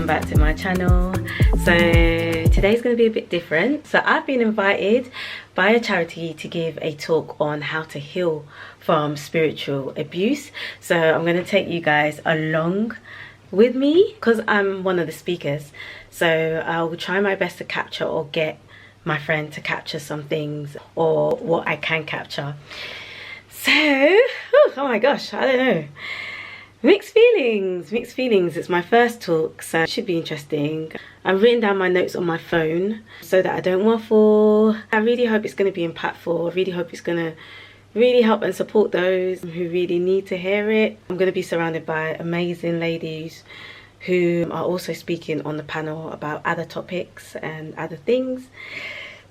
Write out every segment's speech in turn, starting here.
welcome back to my channel. So today's going to be a bit different. So I've been invited by a charity to give a talk on how to heal from spiritual abuse. So I'm going to take you guys along with me because I'm one of the speakers. So I'll try my best to capture or get my friend to capture some things or what I can capture. So oh my gosh, I don't know, mixed feelings. It's my first talk, so it should be interesting. I've written down my notes on my phone so that I don't waffle. I really hope it's going to be impactful. I really hope it's going to really help and support those who really need to hear it. I'm going to be surrounded by amazing ladies who are also speaking on the panel about other topics and other things.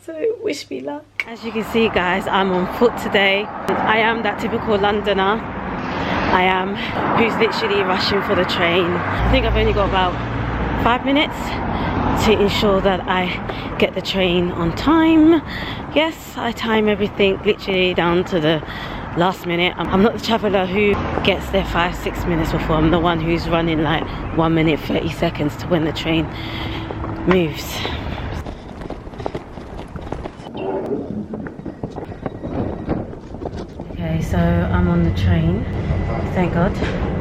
So wish me luck. As you can see guys, I'm on foot today. I am that typical Londoner. I am who's literally rushing for the train. I think I've only got about 5 minutes to ensure that I get the train on time. Yes, I time everything literally down to the last minute. I'm not the traveller who gets there 5-6 minutes before. I'm the one who's running like 1 minute 30 seconds to when the train moves. Okay, so I'm on the train, thank God.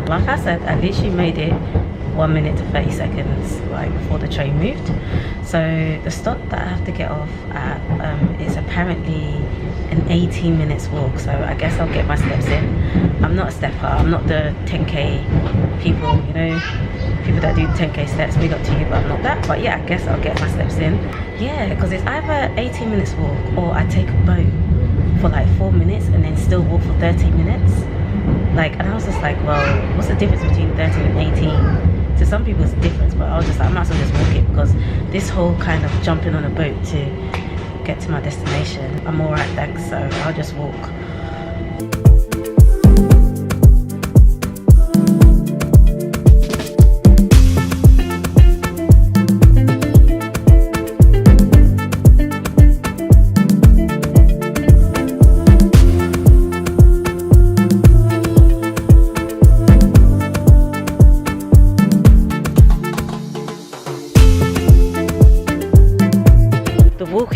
Like I said, I literally made it 1 minute to 30 seconds like before the train moved. So the stop that I have to get off at is apparently an 18 minutes walk, so I guess I'll get my steps in. I'm not a stepper, I'm not the 10k people, you know, people that do 10k steps, big up to you, but I'm not that. But yeah, I guess I'll get my steps in. Yeah, because it's either 18 minutes walk or I take a boat for like 4 minutes and then still walk for 30 minutes. Like, and I was just like, well, what's the difference between 30 and 18? To some people it's a difference, but I was just like, I might as well just walk it, because this whole kind of jumping on a boat to get to my destination, I'm alright thanks, so I'll just walk.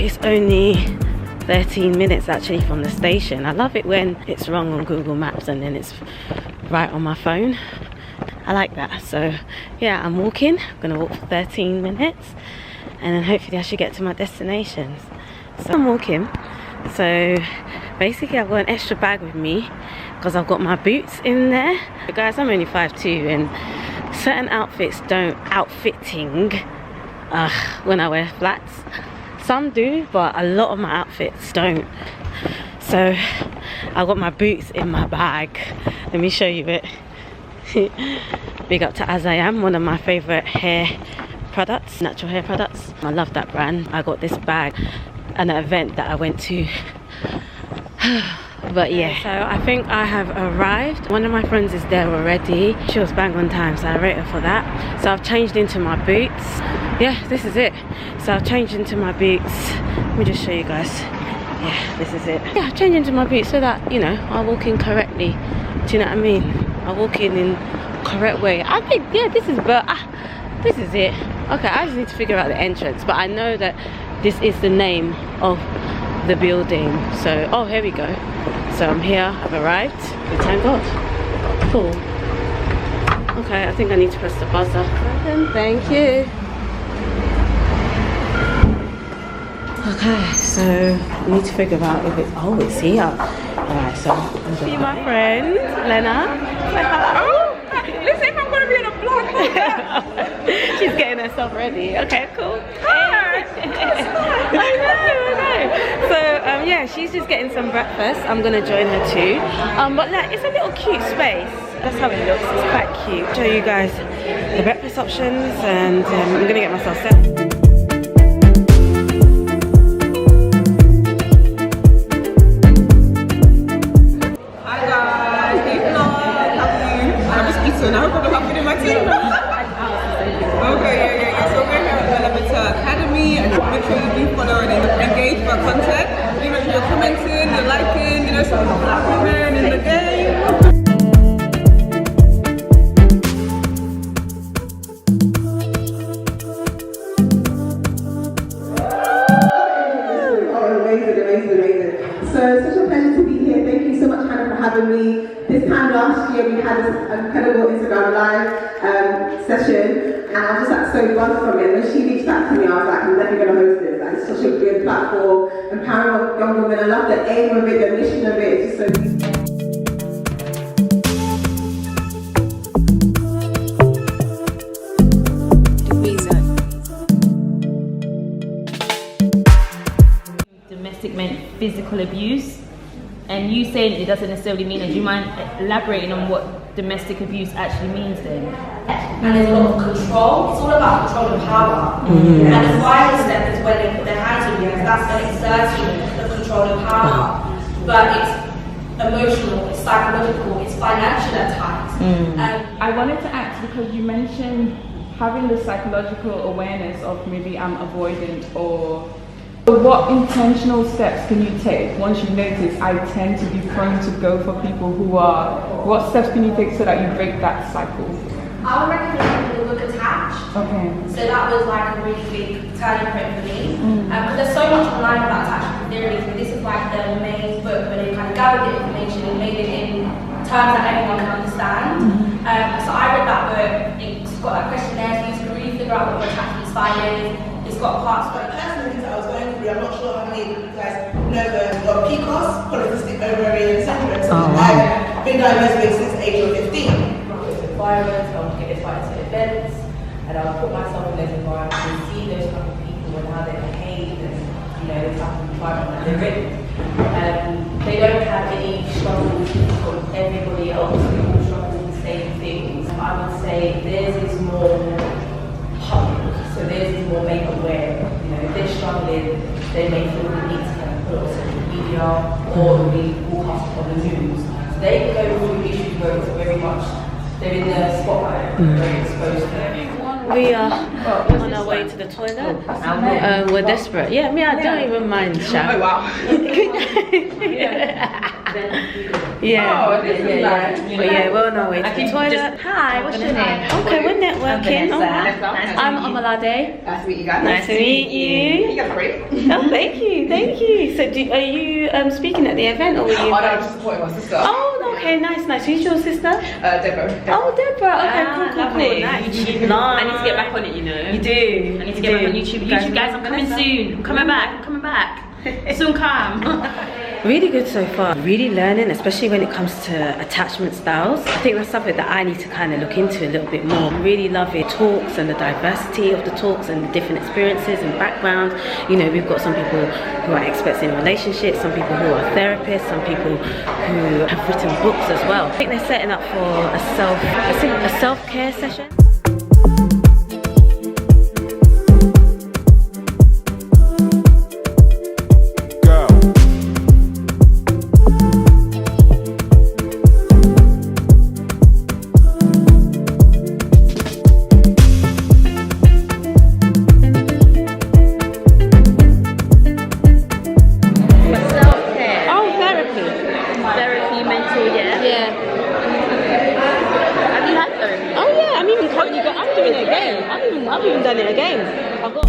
It's only 13 minutes actually from the station. I love it when it's wrong on Google Maps and then it's right on my phone. I like that. So yeah, I'm walking. I'm gonna walk for 13 minutes and then hopefully I should get to my destinations. So I'm walking. So basically I've got an extra bag with me because I've got my boots in there. But guys, I'm only 5'2" and certain outfits don't outfitting when I wear flats. Some do, but a lot of my outfits don't. So I've got my boots in my bag. Let me show you it. Big up to As I Am, one of my favourite hair products, natural hair products. I love that brand. I got this bag at an event that I went to. But yeah, so I think I have arrived. One of my friends is there already. She was bang on time, so I rate her for that. So I've changed into my boots. Yeah, this is it. So I've changed into my boots. Let me just show you guys. Yeah, this is it. Yeah, I've changed into my boots so that, you know, I walk in correctly. Do you know what I mean? I walk in correct way. I think, yeah, this is it. Okay, I just need to figure out the entrance, but I know that this is the name of the building. So, oh, here we go. So I'm here, I've arrived. Thank God. Cool. Okay, I think I need to press the buzzer. Thank you. Okay, so we need to figure out if it's, oh, it's here. Alright, so see my friend, Lena. Oh, let's see if I'm going to be in a vlog. She's getting herself ready. Okay, cool. Hi. I know. So, yeah, she's just getting some breakfast. I'm going to join her too. But like, it's a little cute space. That's how it looks. It's quite cute. Show you guys the breakfast options, and I'm going to get myself set. So now we're going to have in my team. Okay, yeah. So we're here at the Academy, and make sure you do follow and engage with our content. Make sure you're commenting, you're liking, you know, so we're black women in the game. last year we had this incredible Instagram live session, and I was just like so buzzed from it. When she reached out to me, I was like, I'm definitely going to host this. Like, it's such a good platform, empowering young women. I love the aim of it, the mission of it. It's just so beautiful. Domestic meant physical abuse, and you saying it doesn't necessarily mean that. Do you mind elaborating on what domestic abuse actually means then? And there's a lot of control. It's all about control and power. And the final step is when they put their hands on you, because that's an exertion of control and power. But it's emotional, it's psychological, it's financial at times. I wanted to ask, because you mentioned having the psychological awareness of maybe I'm avoidant, or what intentional steps can you take once you notice I tend to be prone to go for people who are, what steps can you take so that you break that cycle? I would recommend the book Attached. Okay. So that was like a really big turning point for me. Because there's so much online about attachment theories, but this is like the main book where they kind of gathered the information and made it in terms that everyone can understand. So I read that book. It's got like questionnaires for you to really figure out what your attachment style is. It's got parts for personal things that I was going through. I'm not sure how many of you guys know PCOS, polycystic ovarian syndrome. I've been diagnosed with since the age of 15. Environments, I would get invited to events, and I would put myself in those environments and see those type of people and how they behave, and the type of environment that they're in. They don't have any struggles from everybody else. We all struggle with the same things. I would say theirs is more public, so theirs is more made aware. If they're struggling, they may feel the need to kind of put it on social media or be broadcast on the news. So they go through issues where it's very much they're in the spotlight, very exposed to them. We are on our way to the toilet. We're desperate. Yeah, I don't even mind, Shab. Oh wow. Yeah. But yeah, we're on our way to the toilet. Hi, what's your name? Okay, we're networking. Vanessa. I'm Omalade. Nice to meet you guys. Nice to meet you. You got free? Oh, thank you. So, are you speaking at the event, or were you? Oh no, I'm just supporting my sister. Oh, okay, nice. Who's your sister? Deborah. Oh, Deborah. Okay, cool. YouTube. Nice. I need to get back on it, You do. I need to get back on YouTube. YouTube guys, I'm coming soon. I'm coming back. Soon come. Really good so far. Really learning, especially when it comes to attachment styles. I think that's something that I need to kind of look into a little bit more. Really love it. Talks and the diversity of the talks and the different experiences and backgrounds. We've got some people who are experts in relationships, some people who are therapists, some people who have written books as well. I think they're setting up for a self-care session. I've even done it again. I've got.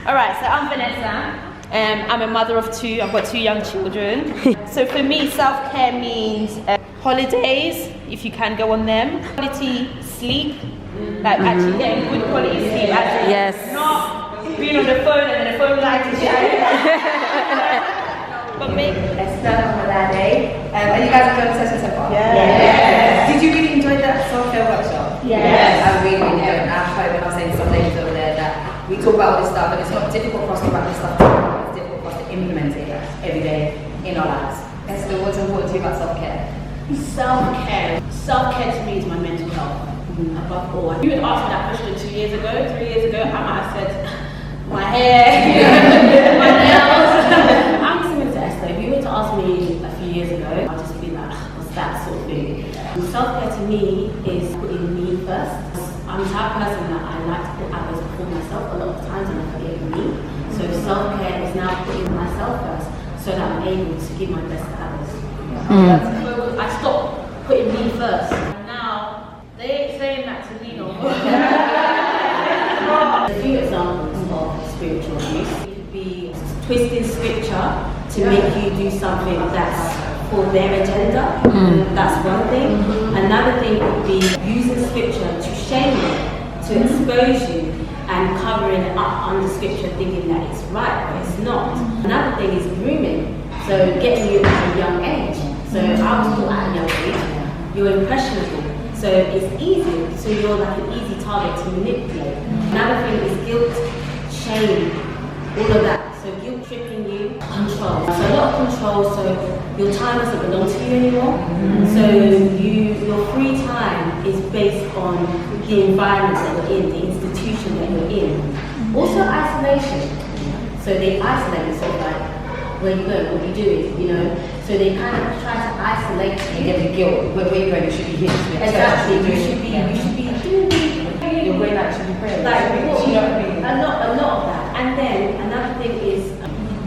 Alright, so I'm Vanessa. I'm a mother of two. I've got 2 young children. So for me, self-care means holidays, if you can go on them. Quality sleep, like actually getting good quality sleep. Actually, yes. Not being on the phone and then the phone light is shining. But maybe Let's start off with that day. Are you guys enjoying the session so far? Yes. Did you really enjoy that self-care workshop? Yes, I really enjoyed it. I'm hoping I'm saying some ladies over there that we talk about all this stuff, but it's not difficult for us to practice stuff. It's difficult for us to implement it every day in our lives. Esther, what's important to you about self-care? Self-care to me is my mental health. Above all. You had asked me that question 2 years ago, 3 years ago, I might have said my hair, my nails. I'm similar to Esther. If you were to ask me a few years ago, I'd just be like, what's that sort of thing? Self-care to me is putting me first. I'm the type of person that I like to put others before myself a lot of times, and I forget me. So self-care is now putting myself first, so that I'm able to give my best to others. I stopped putting me first. And now they ain't saying that to me no more. A few examples of spiritual abuse. It could be twisting scripture to make you do something that's for their agenda. That's one thing. Another thing would be using scripture to shame you, to expose you, and covering it up under scripture thinking that it's right, but it's not. Another thing is grooming, so getting you at a young age. So I was taught at a young age, you're impressionable, so it's easy, so you're like an easy target to manipulate. Another thing is guilt, shame, all of that. So guilt tripping you, control. So a lot of control, so your time doesn't belong to you anymore. So your free time is based on the environment that you're in, the institution that you're in. Also isolation. So they isolate you, so like, where you go, what you doing, you know. So they kind of try to isolate you. You get the guilt. Where you going? You should be here. Exactly. You should be doing you're going out to be praying. like a lot of that. And then another thing is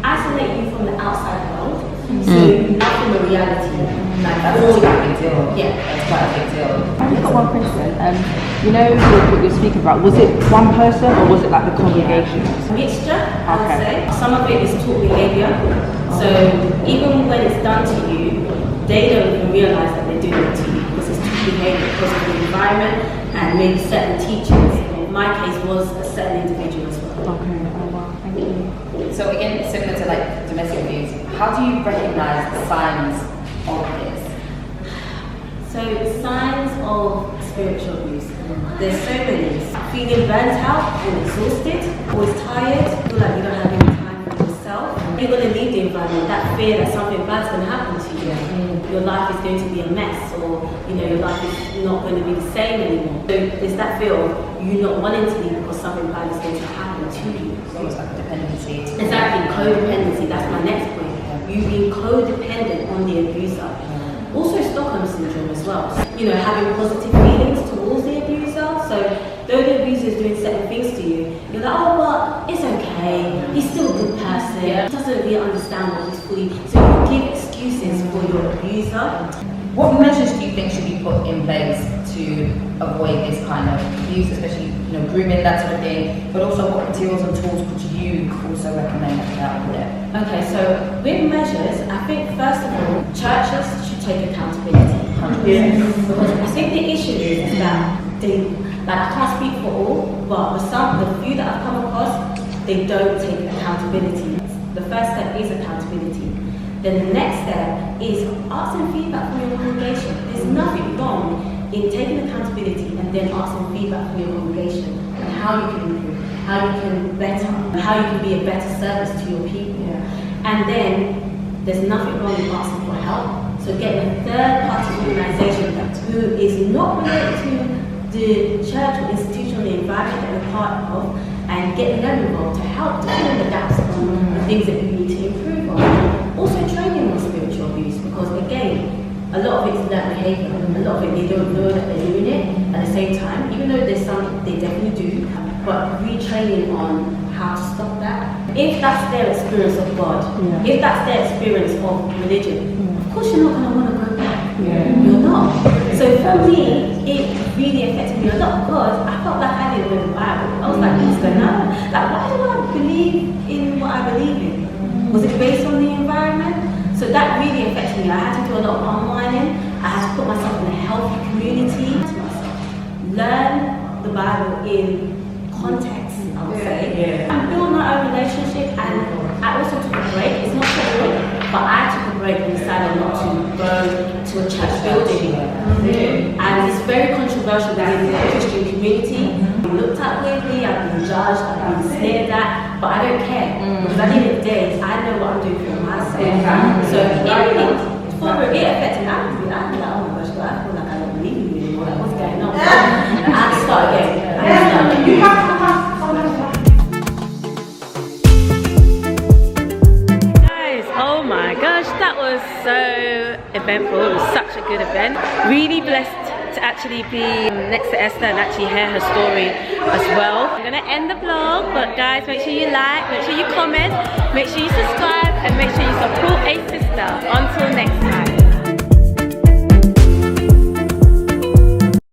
isolate you from the outside world. So not from the reality. Like that's quite a big deal. Yeah, that's quite a big deal. I've just got one question. You know what you're speaking about, was it one person or was it like the congregation? Mixture, I would say. Some of it is taught behavior. So even when it's done to you, they don't even realize that they're doing it to you because it's taught behavior because of the environment and maybe certain teachers. In my case was a certain individual as well. Okay, oh wow, thank you. So again, similar to like domestic abuse, how do you recognize the signs of this? So signs of spiritual abuse. There's so many. Feeling burnt out and exhausted, always tired, feel like you don't have any time for yourself. You're going to leave the environment, that fear that something bad's going to happen to you. Your life is going to be a mess, or your life is not going to be the same anymore. So there's that fear of you not wanting to leave because something bad is going to happen to you. It's almost like dependency. Exactly, codependency, that's my next point. You being codependent on the abuser. Also Stockholm syndrome as well. Having positive feelings towards the abuser. So though the abuser is doing certain things to you, you're like, oh, but it's okay. He's still a good person. He doesn't really understand what he's fully. So you give excuses for your abuser. What measures do you think should be put in place to avoid this kind of abuse, especially grooming, that sort of thing? But also, what materials and tools would you also recommend out there? Okay, so with measures, I think first of all, churches should take accountability. Because I think the issue is that I can't speak for all, but the few that I've come across, they don't take accountability. The first step is accountability. Then the next step is asking feedback from your congregation. There's nothing wrong in taking accountability and then asking feedback from your congregation on how you can improve, how you can better, how you can be a better service to your people. And then there's nothing wrong with asking for help. So get a third-party organization who is not related to the church or institutional environment that you're part of, and get them involved to help to fill in the gaps on the things that you need to improve on. Also training on spiritual abuse, because again, a lot of it's learned behavior. A lot of it, they don't know that they're doing it at the same time, even though there's some they definitely do, but retraining on how to stop that. If that's their experience of God, if that's their experience of religion, of course you're not going to want to go back. You're not. So for me, it really affected me a lot because I felt like I didn't know the Bible. I was like, what's going on? Like, why do I believe in what I believe in? Was it based on the environment? So that really affected me. I had to do a lot of unwinding. I had to put myself in a healthy community. Learn the Bible in context, I would say. And build my own relationship, and I also took a break. It's not so good, but I took a break and decided not to go to a church building. And it's very controversial within the Christian community. I've been looked at weirdly, I've been judged, I've been sneered at, but I don't care. Because at the end of the day, I know what I'm doing for myself. So it affected me. I feel like, oh my gosh, I feel like I don't believe in you anymore. Like, what's going on? I had to start again. You have to Guys, oh my gosh, that was so eventful. It was such a good event. Really blessed to actually be next to Esther and actually hear her story as well. I'm gonna end the vlog, but guys, make sure you like, make sure you comment, make sure you subscribe, and make sure you support a sister. Until next